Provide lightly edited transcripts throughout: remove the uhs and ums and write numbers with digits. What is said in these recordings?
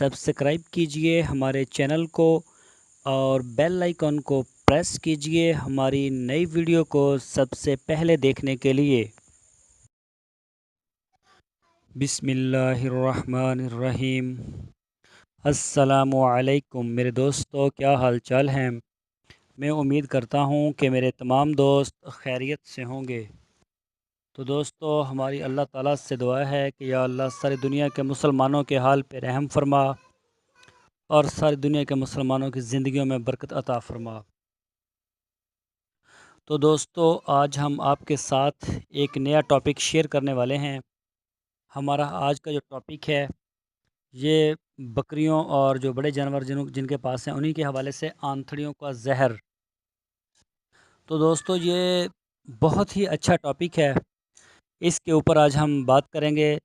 Subscribe कीजिए हमारे channel को और बेल आइकन को प्रेस कीजिए हमारी नई वीडियो को सबसे पहले देखने के लिए। बिस्मिल्लाहिर्रहमानिर्रहीम। अस्सलामु अलैकुम मेरे दोस्तों, क्या हाल चाल हैं। मैं उम्मीद करता हूँ कि मेरे तमाम दोस्त खैरियत से होंगे। तो दोस्तों, हमारी अल्लाह ताला से दुआ है कि या अल्लाह सारी दुनिया के मुसलमानों के हाल पे रहम फरमा और सारी दुनिया के मुसलमानों की ज़िंदगियों में बरकत अता फरमा। तो दोस्तों, आज हम आपके साथ एक नया टॉपिक शेयर करने वाले हैं। हमारा आज का जो टॉपिक है ये बकरियों और जो बड़े जानवर जिनके पास हैं उन्हीं के हवाले से आंथड़ियों का जहर। तो दोस्तों, ये बहुत ही अच्छा टॉपिक है, इसके ऊपर आज हम बात करेंगे।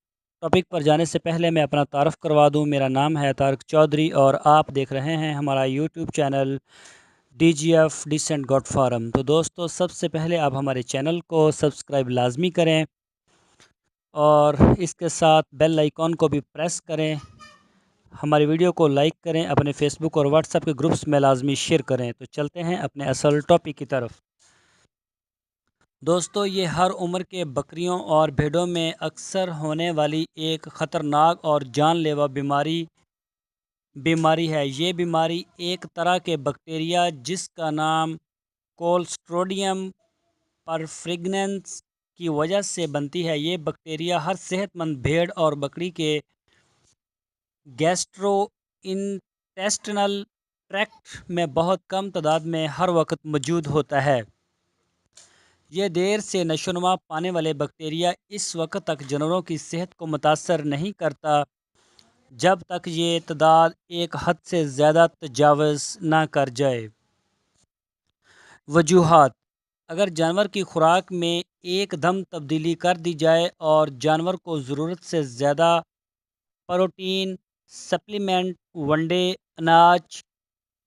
टॉपिक पर जाने से पहले मैं अपना तारफ़ करवा दूं। मेरा नाम है तारिक चौधरी और आप देख रहे हैं हमारा YouTube channel DGF Decent God Farm. तो दोस्तों, सबसे पहले आप हमारे चैनल को सब्सक्राइब लाजमी करें और इसके साथ बेल आइकॉन को भी प्रेस करें। हमारी वीडियो को लाइक करें, अपने फेसबुक और व्हाट्सएप के ग्रुप्स में लाजमी शेयर करें। तो चलते हैं अपने असल टॉपिक की तरफ। दोस्तों, ये हर उम्र के बकरियों और भेड़ों में अक्सर होने वाली एक ख़तरनाक और जानलेवा बीमारी है। ये बीमारी एक तरह के बैक्टीरिया जिसका नाम कोलस्ट्रोडियम परफ्रिगनेंस की वजह से बनती है। ये बैक्टीरिया हर सेहतमंद भेड़ और बकरी के गैस्ट्रो इंटेस्टिनल ट्रैक्ट में बहुत कम तादाद में हर वक्त मौजूद होता है। ये देर से नशोनुमा पाने वाले बैक्टीरिया इस वक्त तक जानवरों की सेहत को मुतासर नहीं करता जब तक ये तादाद एक हद से ज़्यादा तजावज़ ना कर जाए। वजूहात: अगर जानवर की खुराक में एकदम तब्दीली कर दी जाए और जानवर को ज़रूरत से ज़्यादा प्रोटीन सप्लीमेंट, वनडे अनाज,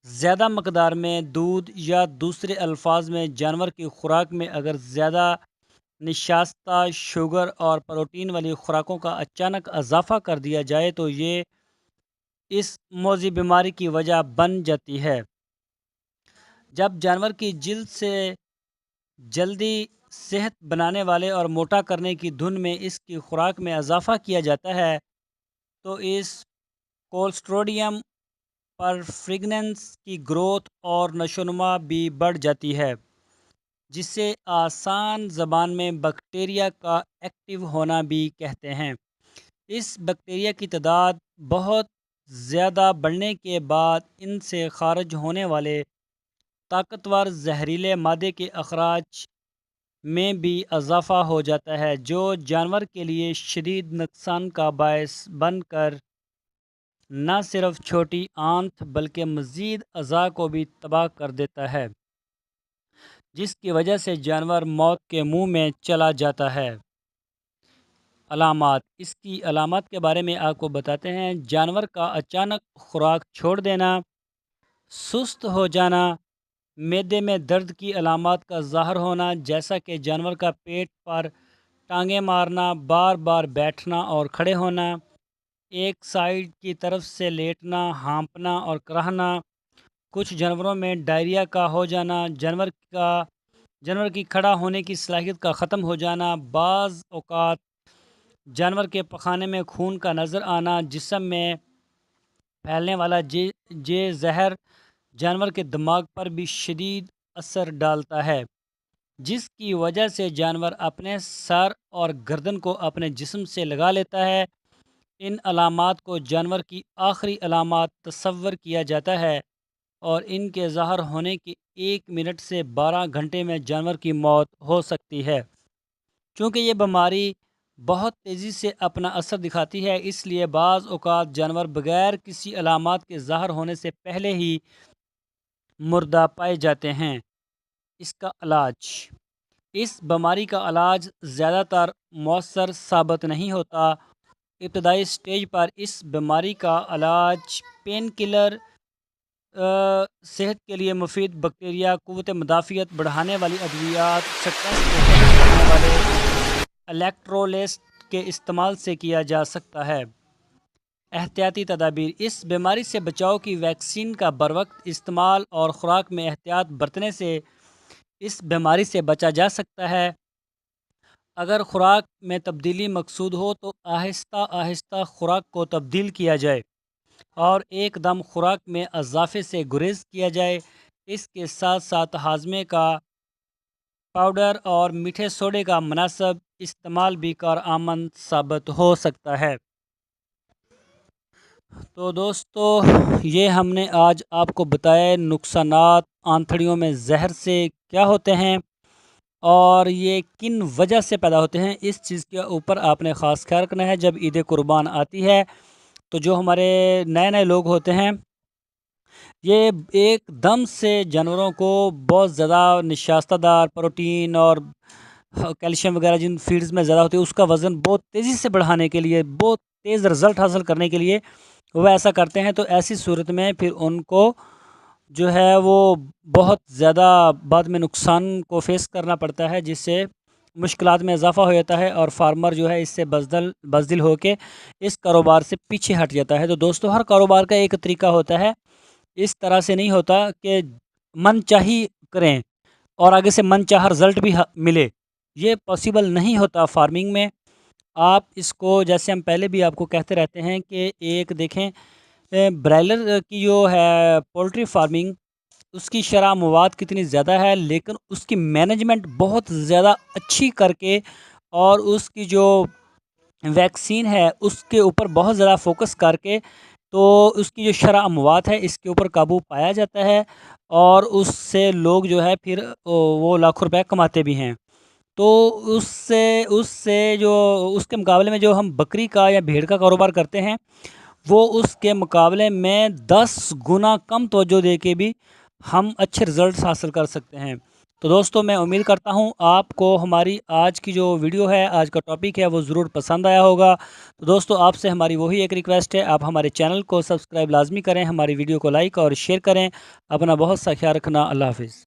ज़्यादा मकदार में दूध या दूसरे अल्फाज में जानवर की खुराक में अगर ज़्यादा निशास्ता, शुगर और प्रोटीन वाली खुराकों का अचानक इजाफ़ा कर दिया जाए तो ये इस मौजी बीमारी की वजह बन जाती है। जब जानवर की जिल्द से जल्दी सेहत बनाने वाले और मोटा करने की धुन में इसकी खुराक में इजाफ़ा किया जाता है तो इस कोलस्ट्रोडियम परफ्रिगनेंस की ग्रोथ और नशोनुमा भी बढ़ जाती है, जिसे आसान ज़बान में बैक्टीरिया का एक्टिव होना भी कहते हैं। इस बैक्टीरिया की तादाद बहुत ज़्यादा बढ़ने के बाद इनसे खारिज होने वाले ताकतवर जहरीले मादे के अखराज में भी इजाफ़ा हो जाता है, जो जानवर के लिए शदीद नुकसान का बायस बनकर न सिर्फ छोटी आंत बल्कि मज़ीद अज़ा को भी तबाह कर देता है, जिसकी वजह से जानवर मौत के मुंह में चला जाता है। अलामात: इसकी अलामत के बारे में आपको बताते हैं। जानवर का अचानक खुराक छोड़ देना, सुस्त हो जाना, मैदे में दर्द की अलामत का ज़ाहर होना जैसा कि जानवर का पेट पर टांगें मारना, बार बार बैठना और खड़े होना, एक साइड की तरफ से लेटना, हाँफना और कराहना, कुछ जानवरों में डायरिया का हो जाना, जानवर की खड़ा होने की सलाहियत का ख़त्म हो जाना, बाज़ औक़ात जानवर के पखाने में खून का नज़र आना, जिस्म में फैलने वाला जे जहर जानवर के दिमाग पर भी शदीद असर डालता है, जिसकी वजह से जानवर अपने सर और गर्दन को अपने जिस्म से लगा लेता है। इन अलामात को जानवर की आखिरी अलामात तस्वर किया जाता है और इनके ज़ाहर होने के 1 मिनट से 12 घंटे में जानवर की मौत हो सकती है। चूँकि ये बीमारी बहुत तेज़ी से अपना असर दिखाती है, इसलिए बाज़ औक़ात जानवर बग़ैर किसी अलामात के ज़ाहर होने से पहले ही मुर्दा पाए जाते हैं। इसका इलाज: इस बीमारी का इलाज ज़्यादातर मौसर साबित नहीं होता। इब्तदाई स्टेज पर इस बीमारी का इलाज पेन किलर, सेहत के लिए मुफीद बैक्टीरिया, क़ुव्वत मुदाफ़ियत बढ़ाने वाली अद्वियात, स्ट्रेस को कम करने वाले इलेक्ट्रोलाइट के इस्तेमाल से किया जा सकता है। احتیاطی تدابیر: اس بیماری سے بچاؤ کی ویکسین کا بروقت استعمال اور خوراک میں احتیاط برتنے سے اس بیماری سے بچا جا سکتا ہے۔ اگر خوراک میں تبدیلی مقصود ہو تو آہستہ آہستہ خوراک کو تبدیل کیا جائے اور ایک دم خوراک میں اضافے سے گریز کیا جائے۔ اس کے ساتھ ساتھ ہاضمے کا پاؤڈر اور میٹھے سوڈے کا مناسب استعمال بھی کارآمد ثابت ہو سکتا ہے۔ تو دوستو، یہ ہم نے آج آپ کو بتایا نقصانات آنتھڑیوں میں زہر سے کیا ہوتے ہیں اور یہ کن وجہ سے پیدا ہوتے ہیں۔ اس چیز کے اوپر آپ نے خاص خیال رکھنا ہے۔ جب عید قربان آتی ہے تو جو ہمارے نئے نئے لوگ ہوتے ہیں، یہ ایک دم سے جانوروں کو بہت زیادہ نشاستہ دار پروٹین اور کیلشیم وغیرہ جن فیڈز میں زیادہ ہوتی ہے، اس کا وزن بہت تیزی سے بڑھانے کے لیے، بہت تیز رزلٹ حاصل کرنے کے لیے وہ ایسا کرتے ہیں۔ تو ایسی صورت میں پھر ان کو جو ہے وہ بہت زیادہ بعد میں نقصان کو فیس کرنا پڑتا ہے، جس سے مشکلات میں اضافہ ہو جاتا ہے اور فارمر جو ہے اس سے بزدل ہو کے اس کاروبار سے پیچھے ہٹ جاتا ہے۔ تو دوستو، ہر کاروبار کا ایک طریقہ ہوتا ہے، اس طرح سے نہیں ہوتا کہ من چاہی کریں اور آگے سے من چاہا رزلٹ بھی ملے، یہ پاسیبل نہیں ہوتا فارمنگ میں۔ آپ اس کو، جیسے ہم پہلے بھی آپ کو کہتے رہتے ہیں کہ ایک دیکھیں برائلر کی جو ہے پولٹری فارمنگ، اس کی شرح مواد کتنی زیادہ ہے، لیکن اس کی مینجمنٹ بہت زیادہ اچھی کر کے اور اس کی جو ویکسین ہے اس کے اوپر بہت زیادہ فوکس کر کے تو اس کی جو شرح مواد ہے اس کے اوپر قابو پایا جاتا ہے اور اس سے لوگ جو ہے پھر وہ لاکھوں روپے کماتے بھی ہیں۔ تو اس سے جو اس کے مقابلے میں جو ہم بکری کا یا بھیڑ کا کاروبار کرتے ہیں، وہ اس کے مقابلے میں 10 گنا کم توجہ دے کے بھی ہم اچھے رزلٹس حاصل کر سکتے ہیں۔ تو دوستو، میں امید کرتا ہوں آپ کو ہماری آج کی جو ویڈیو ہے، آج کا ٹاپک ہے، وہ ضرور پسند آیا ہوگا۔ تو دوستو، آپ سے ہماری وہی ایک ریکویسٹ ہے، آپ ہمارے چینل کو سبسکرائب لازمی کریں، ہماری ویڈیو کو لائک اور شیئر کریں۔ اپنا بہت سا خیال رکھنا۔ اللہ حافظ۔